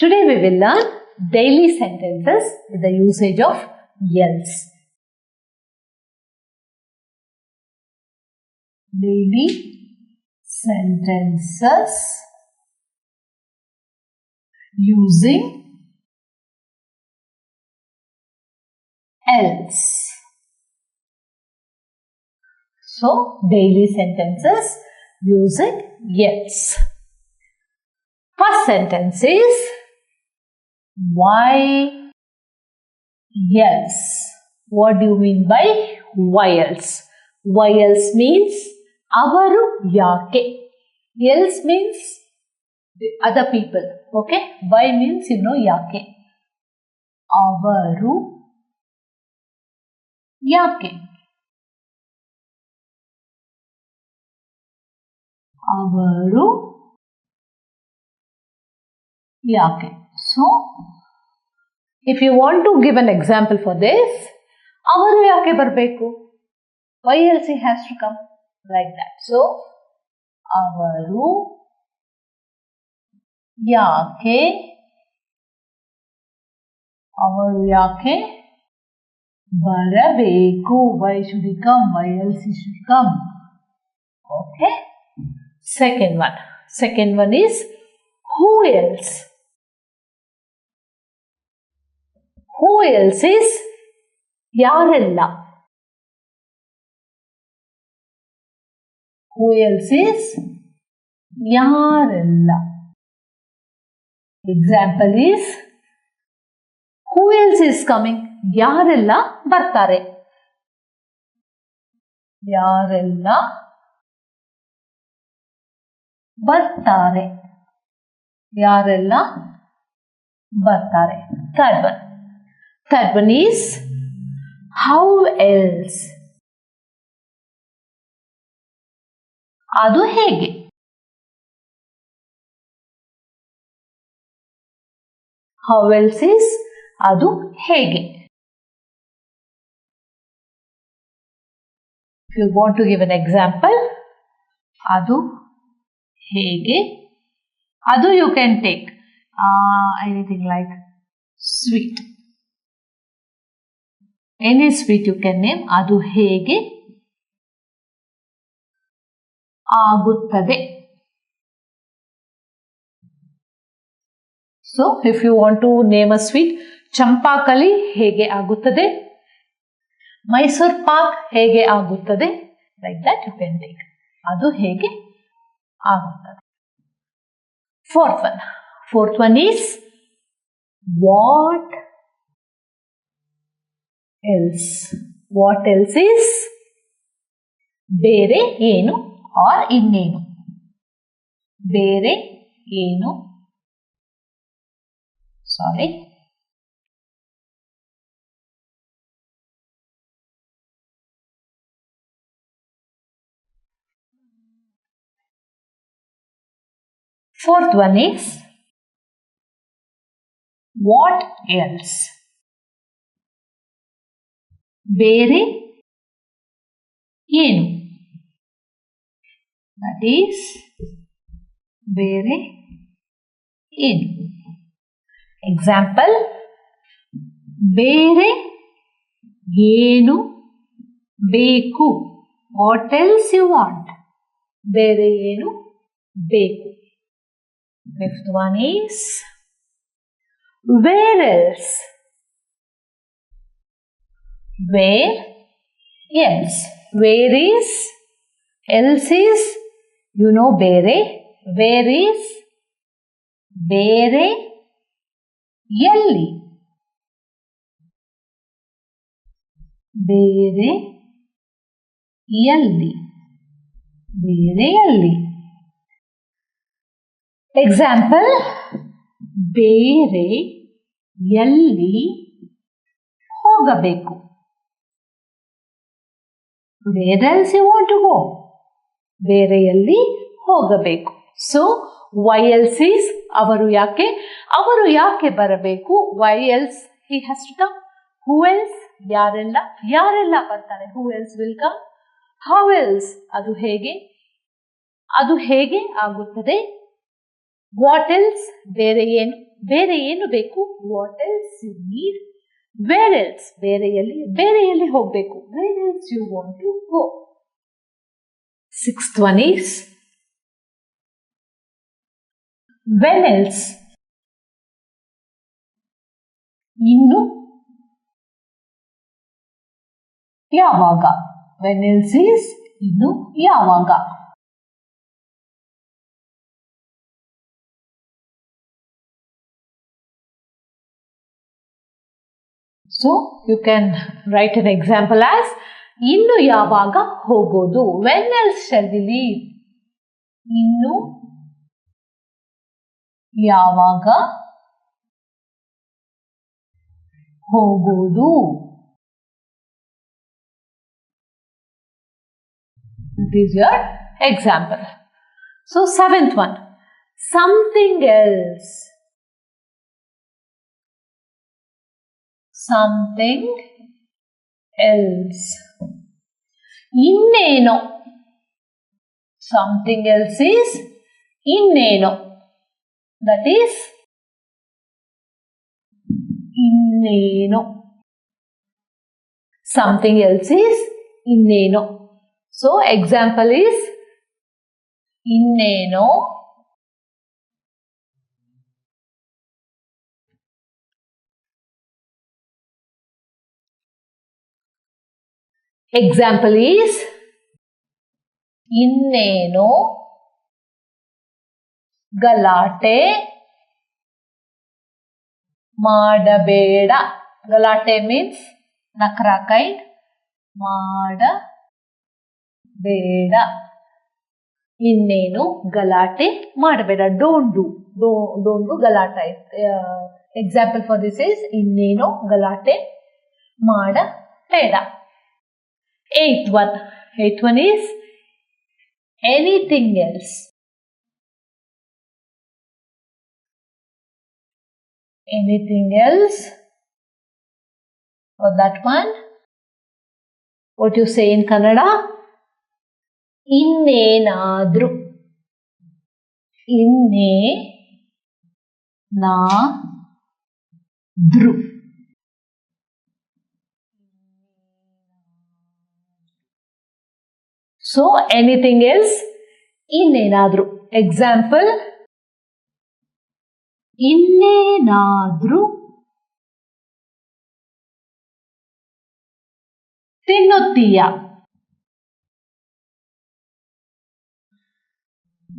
Today we will learn daily sentences with the usage of else. Daily sentences using else. So, daily sentences using else. First sentence is why else? What do you mean by why else? Why else means avaru yake. Else means the other people. Okay? Why means yake. Avaru yake. Avaru yake. So, if you want to give an example for this, avaru yake barbeku. Why else he has to come? Like that. So, avaru yake. Avaru yake barabeku. Why should he come? Why else he should come? Okay. Second one is who else? Who else is yarella? Who else is yarella? Example is who else is coming? Yarella bartare. Yarella bartare. Yarella bartare. Third one is how else? ಅದು ಹೇಗೆ? How else is ಅದು ಹೇಗೆ? If you want to give an example, ಅದು ಹೇಗೆ? ಅದು you can take anything like sweet. Any sweet you can name. ಅದು ಹೇಗೆ ಆಗುತ್ತದೆ. So, if you want to name a sweet, Champakali ಹೇಗೆ ಆಗುತ್ತದೆ? ಮೈಸೂರ್ ಪಾಕ್ ಹೇಗೆ ಆಗುತ್ತದೆ? Like that you can take. ಅದು ಹೇಗೆ ಆಗುತ್ತದೆ. Fourth one is what else? What else is ಬೇರೆ ಏನು or ಇನ್ನೇನು. ಬೇರೆ ಏನು. Sorry. Fourth one is what else? ಬೇರೆ ಏನು. That is ಬೇರೆ ಏನು. Example, ಬೇರೆ ಏನು ಬೇಕು. What else you want? ಬೇರೆ ಏನು ಬೇಕು. Fifth one is where else? Where else? Where is else is ಬೇರೆ. Where is ಬೇರೆ ಎಲ್ಲಿ. ಬೇರೆ ಎಲ್ಲಿ. ಬೇರೆ ಎಲ್ಲಿ. Example, ಬೇರೆ ಎಲ್ಲಿ ಹೋಗಬೇಕು. Where else you want to go? ಬೇರೆ ಎಲ್ಲಿ ಹೋಗಬೇಕು. So, why else is ಅವರು ಯಾಕೆ. ಅವರು ಯಾಕೆ ಬರಬೇಕು. Why else he has to come. Who else? ಯಾರೆಲ್ಲ ಬರ್ತಾರೆ. Who else will come? How else? ಅದು ಹೇಗೆ ಆಗುತ್ತದೆ. What else? ಬೇರೆ ಏನು. ಬೇರೆ ಏನು ಬೇಕು? What else you need? Where else? ಬೇರೆಯಲ್ಲಿ ಹೋಗಬೇಕು. Where else you want to go? Sixth one is when else? ಇನ್ನು ಯಾವಾಗ? ವೆನ್ ಎಲ್ಸ್ ಈಸ್ ಇನ್ನು ಯಾವಾಗ. So you can write an example as ಇನ್ನು ಯಾವಾಗ ಹೋಗೋದು? When else shall we leave? ಇನ್ನು ಯಾವಾಗ ಹೋಗೋದು? It is your example. So seventh one, something else. Something else. ಇನ್ನೇನೋ. Something else is ಇನ್ನೇನೋ. That is ಇನ್ನೇನೋ. Something else is ಇನ್ನೇನೋ. So example is ಇನ್ನೇನೋ example is ಇನ್ನೇನೋ ಗಲಾಟೆ ಮಾಡಬೇಡ. ಗಲಾಟೆ means ನಖರ kind. ಮಾಡಬೇಡ. ಇನ್ನೇನು ಗಲಾಟೆ ಮಾಡಬೇಡ. Don't do ಗಲಾಟೆ. Example for this is ಇನ್ನೇನು ಗಲಾಟೆ ಮಾಡಬೇಡ. Eighth one is anything else. Anything else? For that one, what you say in Kannada? ಇನ್ನೇನಾದ್ರೂ. ಇನ್ನೇನಾದ್ರೂ. So anything else? ಇನ್ನೇನಾದ್ರೂ. Example, ಇನ್ನೇನಾದ್ರೂ ತಿನ್ನುತ್ತೀಯಾ?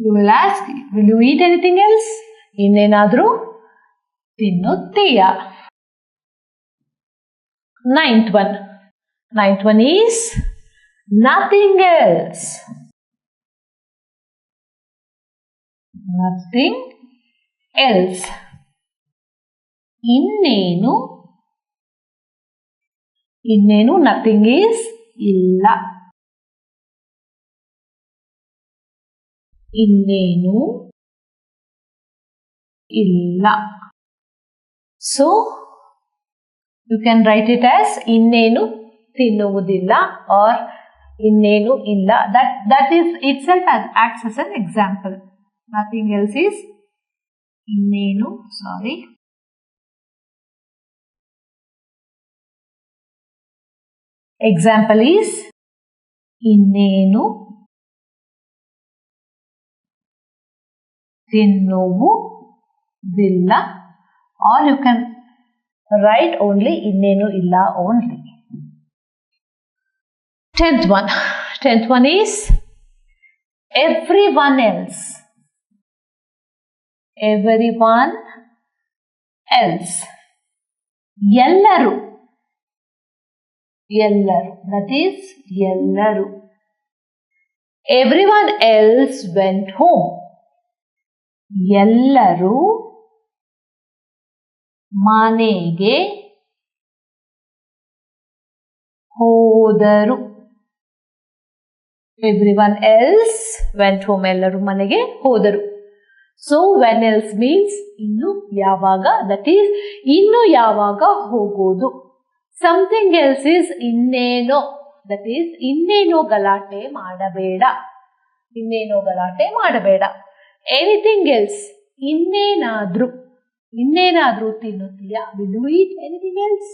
You will ask, will you eat anything else? ಇನ್ನೇನಾದ್ರೂ ತಿನ್ನುತ್ತೀಯಾ? Ninth one is nothing else. Nothing else. ಇನ್ನೇನು nothing is ಇಲ್ಲ. ಇನ್ನೇನು ಇಲ್ಲ. So you can write it as ಇನ್ನೇನು ತಿನ್ನುವುದಿಲ್ಲ or ಇನ್ನೇನು ಇಲ್ಲ. That is itself acts as an example. Nothing else is ಇನ್ನೇನು. Sorry. Example is ಇನ್ನೇನು ತಿನ್ನುವುದಿಲ್ಲ, or you can write only ಇನ್ನೇನು ಇಲ್ಲ only. Tenth one is everyone else. Everyone else. ಎಲ್ಲರೂ. That is ಎಲ್ಲರೂ. Everyone else went home. ಎಲ್ಲರೂ ಮನೆಗೆ ಹೋದರು. Everyone else went home. ಎಲ್ಲರೂ ಮನೆಗೆ ಹೋದರು. So when else means ಇನ್ನು ಯಾವಾಗ. That is ಇನ್ನು ಯಾವಾಗ ಹೋಗೋದು. Something else is ಇನ್ನೇನೋ. That is ಇನ್ನೇನೋ ಗಲಾಟೆ ಮಾಡಬೇಡ. ಇನ್ನೇನೋ ಗಲಾಟೆ ಮಾಡಬೇಡ. Anything else ಇನ್ನೇನಾದ್ರೂ. ಇನ್ನೇನಾದ್ರೂ ತಿನ್ನುತ್ತೀಯಾ? Will you eat anything else?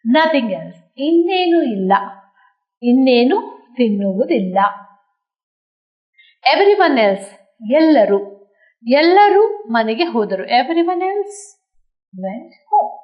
Nothing else. ಇನ್ನೇನು ಇಲ್ಲ, ಇನ್ನೇನು ತಿನ್ನುವುದಿಲ್ಲ. ಎವ್ರಿವನ್ ಎಲ್ಸ್, ಎಲ್ಲರೂ, ಎಲ್ಲರೂ ಮನೆಗೆ ಹೋದರು. Everyone else vent home.